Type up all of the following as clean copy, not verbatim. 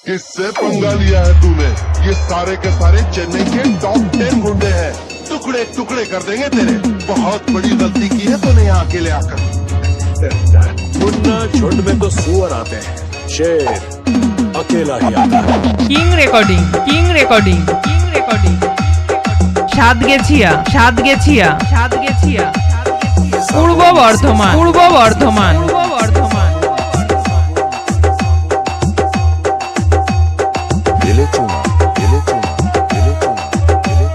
किससे पंगा लिया है तूने? ये सारे के सारे चेन्नई के टॉप 10 गुंडे हैं। टुकड़े टुकड़े कर देंगे तेरे। बहुत बड़ी गलती की है तूने यहाँ अकेले आकर। मुन्ना झुंड में तो सुअर आते हैं, शेर अकेला ही आता है। King recording king recording king recording Satgachia Satgachhia Satgachhia Purba Bardhaman Purba Bardhaman Purba Bardhaman दिले चुमा दिले चुमा दिले चुमा दिले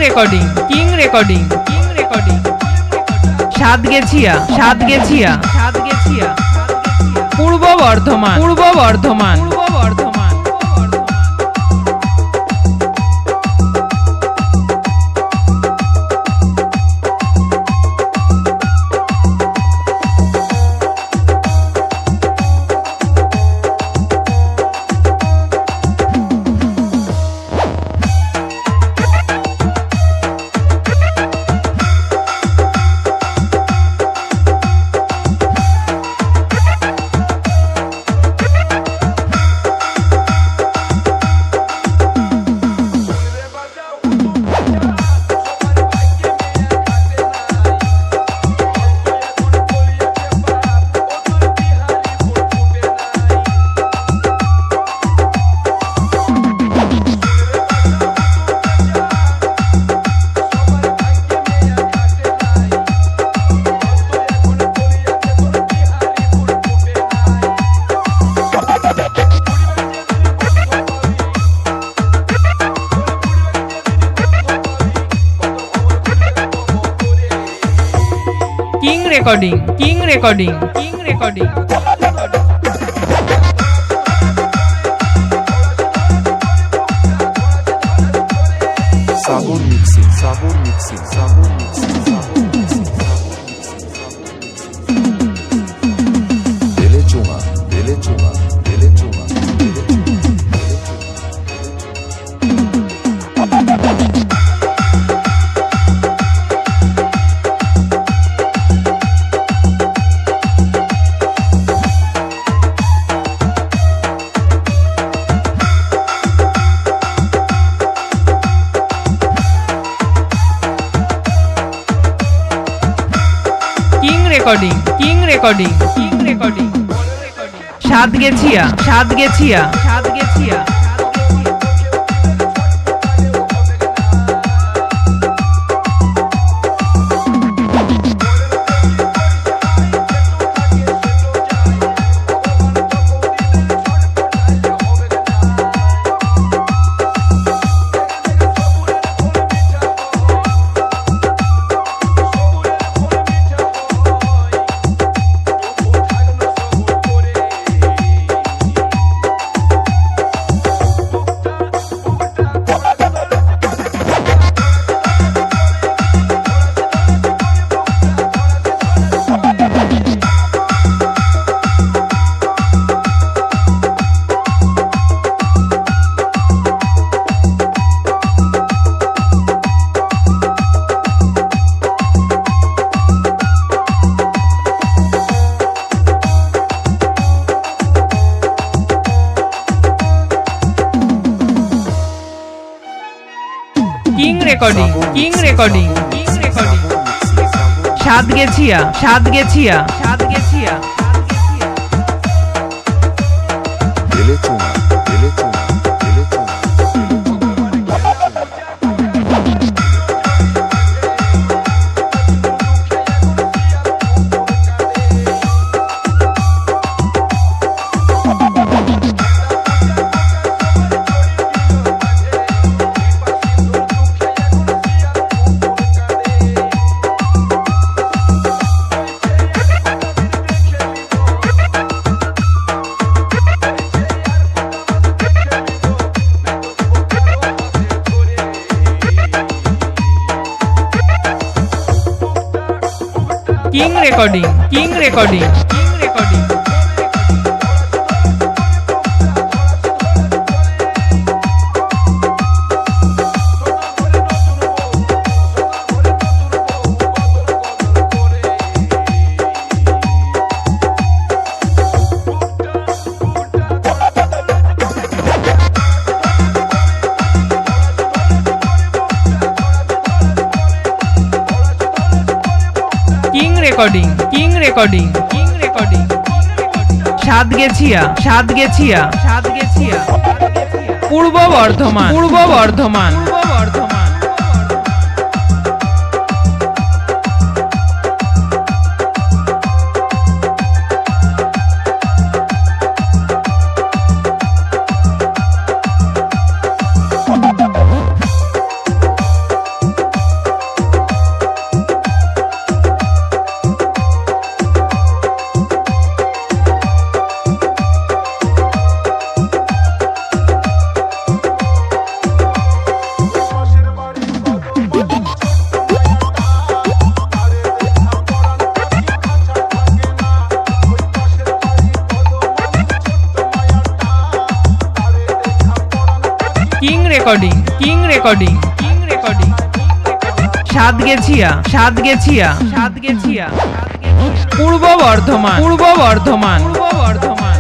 recording king recording king recording Satgachhia Satgachhia Satgachhia Purba Bardhaman Purba Bardhaman Purba Bardhaman recording king recording king recording sabor mixing sabor mixing sabor mixing sabor mixing दिले चुमा दिले चुमा दिले चुमा दिले recording king recording king recording Satgachia Satgachhia Satgachia king recording king recording king recording Satgachia Satgachhia Satgachia दिले चुमा दिले चुमा दिले चुमा recording king recording king recording recording king recording king recording সাত গেছিয়া পূর্ব Bardhaman Purba Bardhaman Purba Bardhaman recording king recording king recording সাত গেছিয়া পূর্ব Bardhaman Purba Bardhaman Purba Bardhaman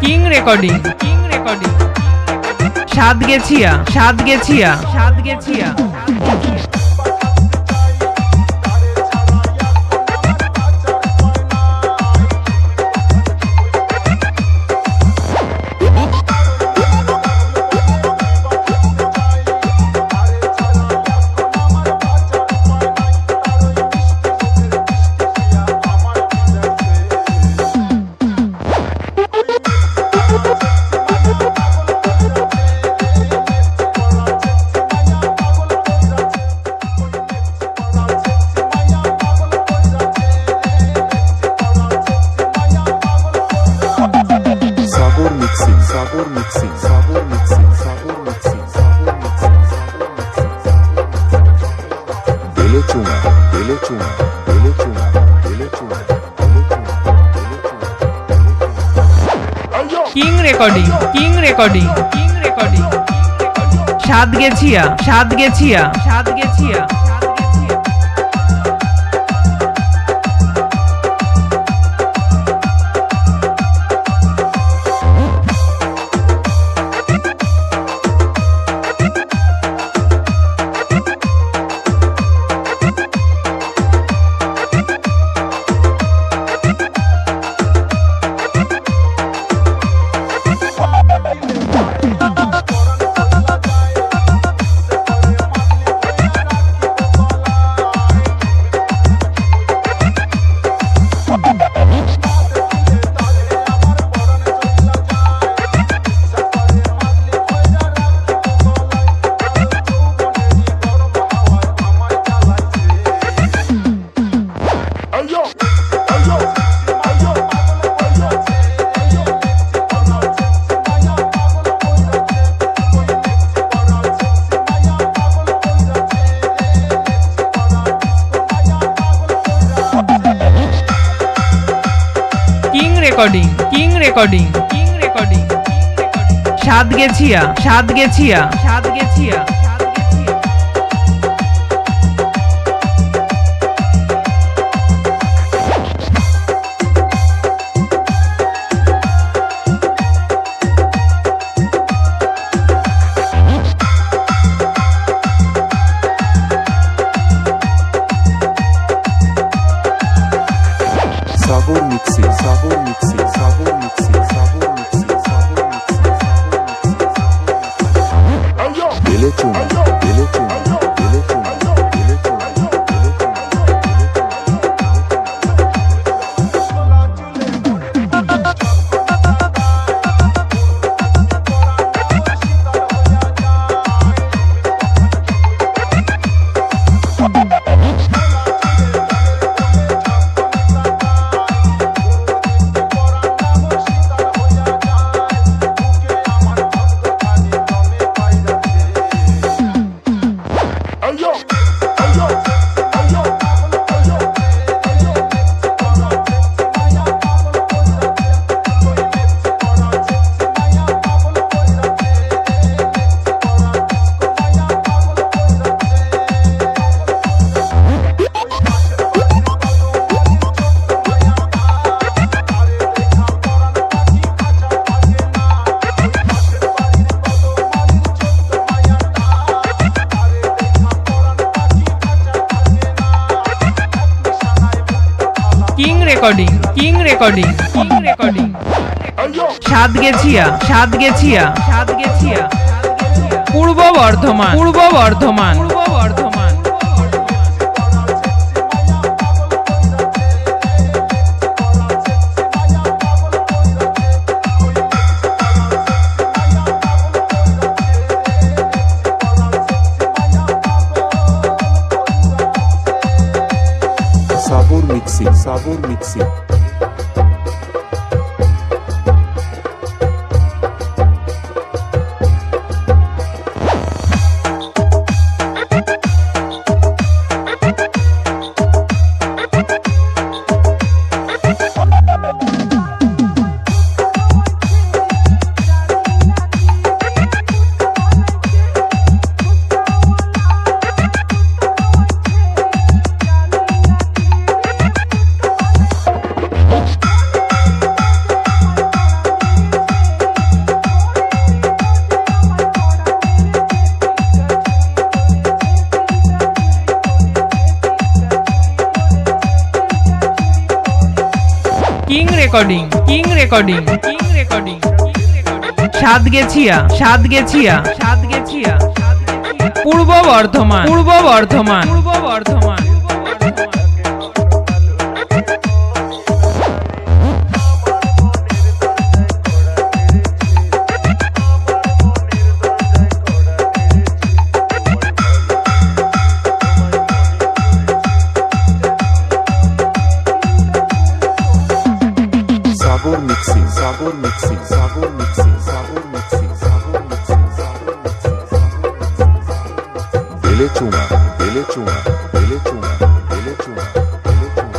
king recording Satgachhia king recording Satgachhia king recording সাত গেছিয়া চুমা দিলে চুমা দিলে চুমা দিলে চুমা দিলে চুমা কিং রেকর্ডিং সাত গেছিয়া পূর্ব Bardhaman Sagar mixing king recording সাত গেছিয়া পূর্ব বর্ধমান সাগর মিক্সিং দিলে চুমা দিলে চুমা দিলে চুমা দিলে চুমা দিলে চুমা দিলে চুমা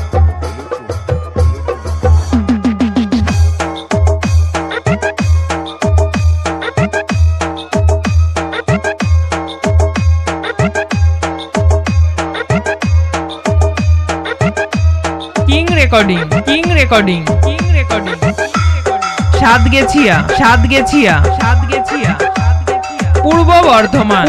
কিং রেকর্ডিং সাত গেছিয়া পূর্ব বর্ধমান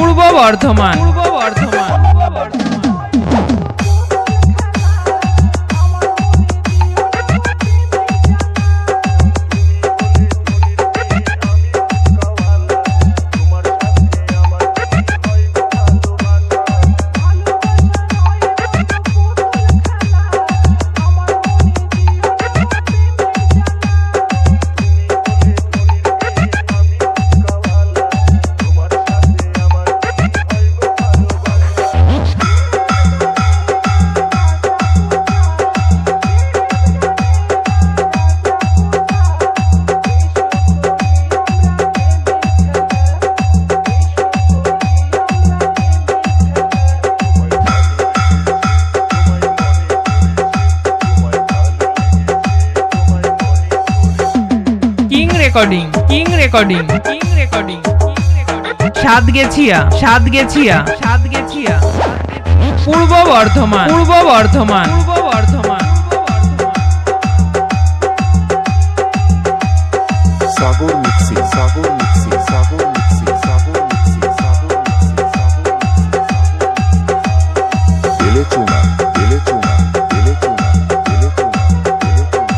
কিং রেকর্ডিং সাত গেছিয়া পূর্ব বর্ধমান সাগর মিক্সিং দিলে চুমা দিলে চুমা দিলে চুমা দিলে চুমা দিলে চুমা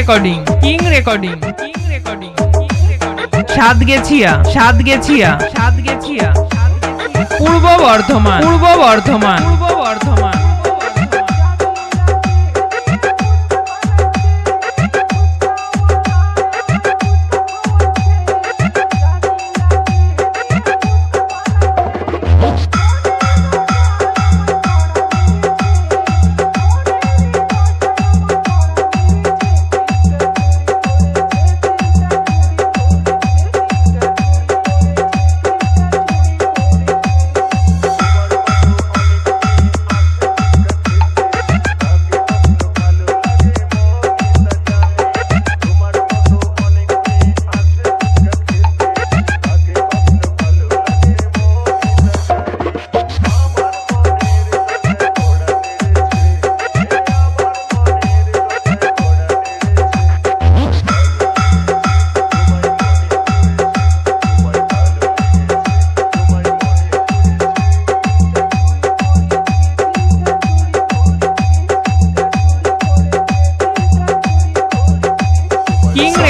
recording king recording king recording king recording Satgachhia Satgachhia Satgachhia Purba Bardhaman Purba Bardhaman Purba Bardhaman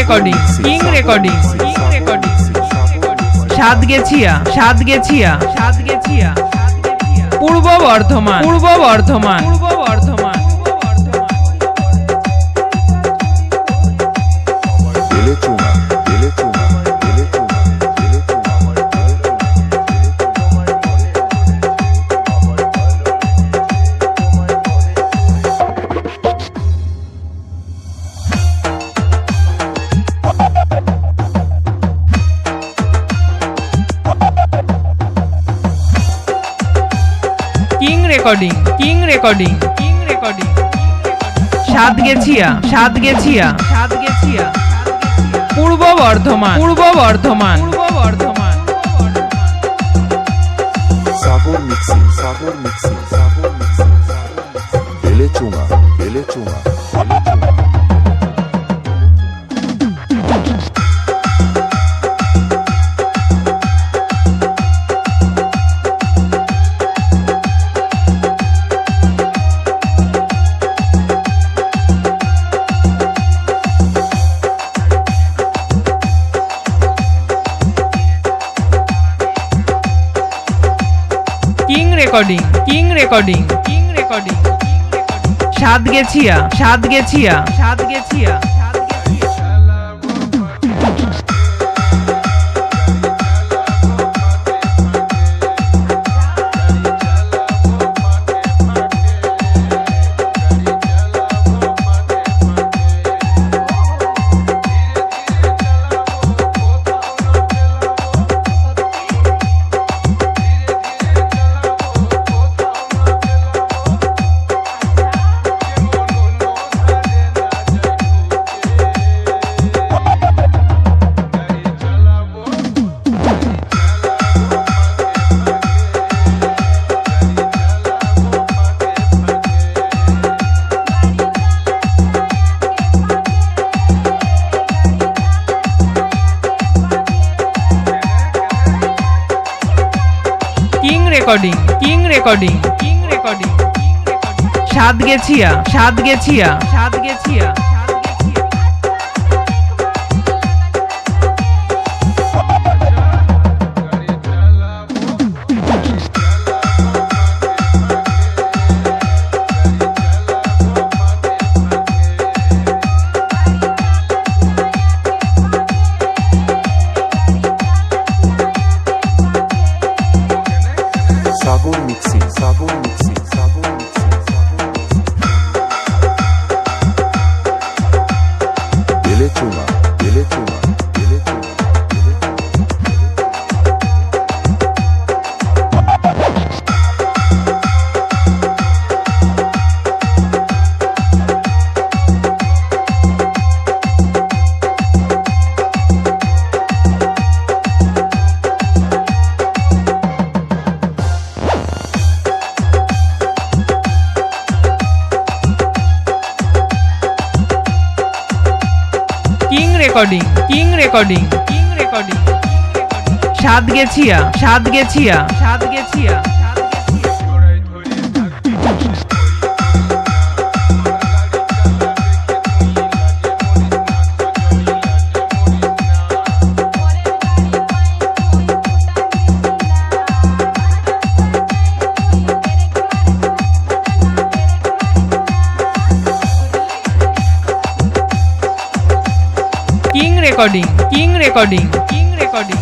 recording king recording king recording Satgachhia Satgachhia Satgachhia Purba Bardhaman Purba Bardhaman Purba Bardhaman বেলে Chuma Bele Chuma Bele Chuma Bele Chuma king recording king recording king recording Satgachhia Satgachhia Satgachhia Purba Bardhaman Purba Bardhaman Purba Bardhaman Sagar mixing Sagar mixing Sagar mixing Bele Chuma Bele Chuma Bele Chuma king recording king recording king recording Satgachhia Satgachhia Satgachhia recording king recording king recording Satgachhia Satgachhia Satgachhia Sagar mixing Sagar mixing Sagar mixing Bele Chuma Bele Chuma Bele Chuma recording king recording king recording Satgachhia Satgachhia Satgachhia recording king recording king recording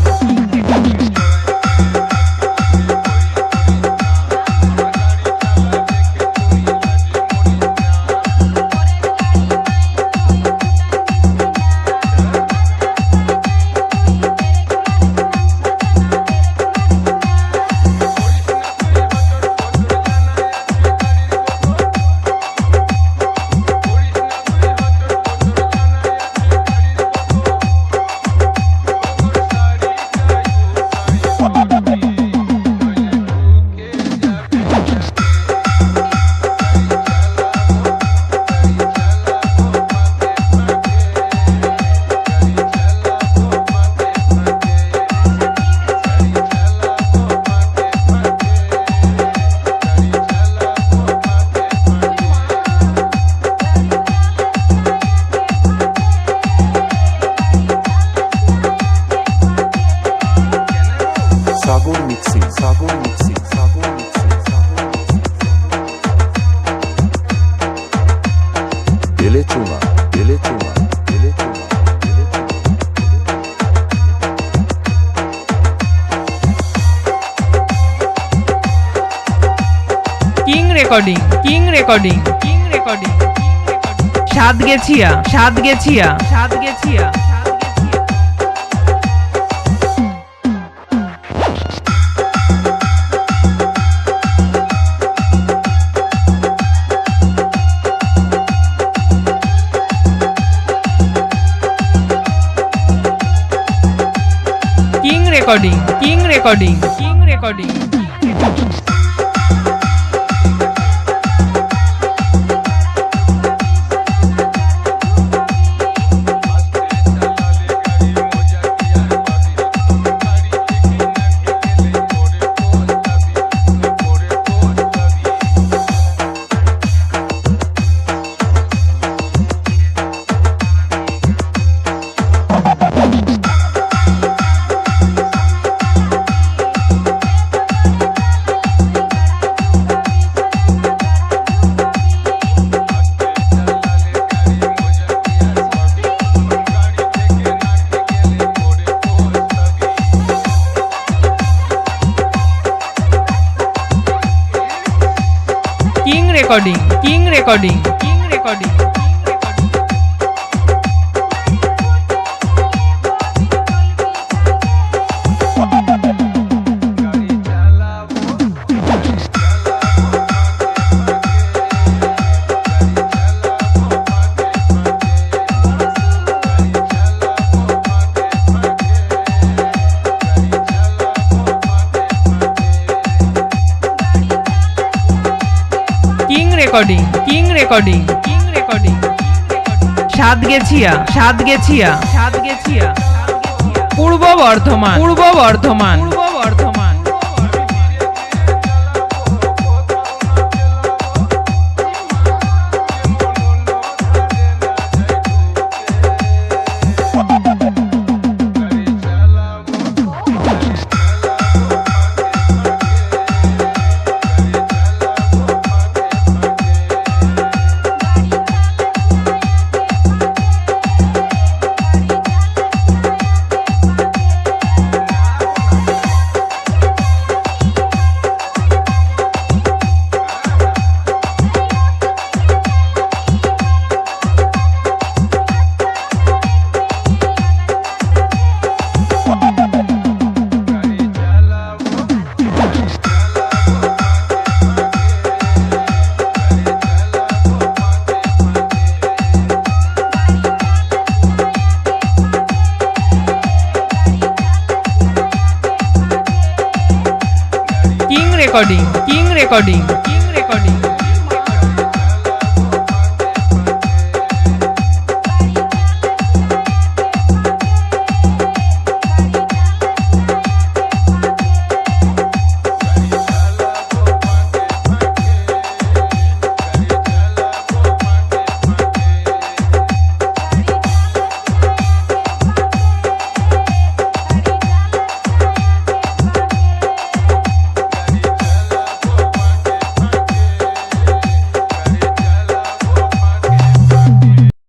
Sagar mixing Sagar mixing Sagar mixing Bele Chuma Bele Chuma Bele Chuma Bele Chuma king recording king recording king recording Satgachhia Satgachhia Satgachhia king recording king recording king recording king recording king recording king recording king recording king recording king recording Satgachhia Satgachhia সাত গেছিয়া পূর্ব Bardhaman Purba Bardhaman Purba Bardhaman king recording king recording king recording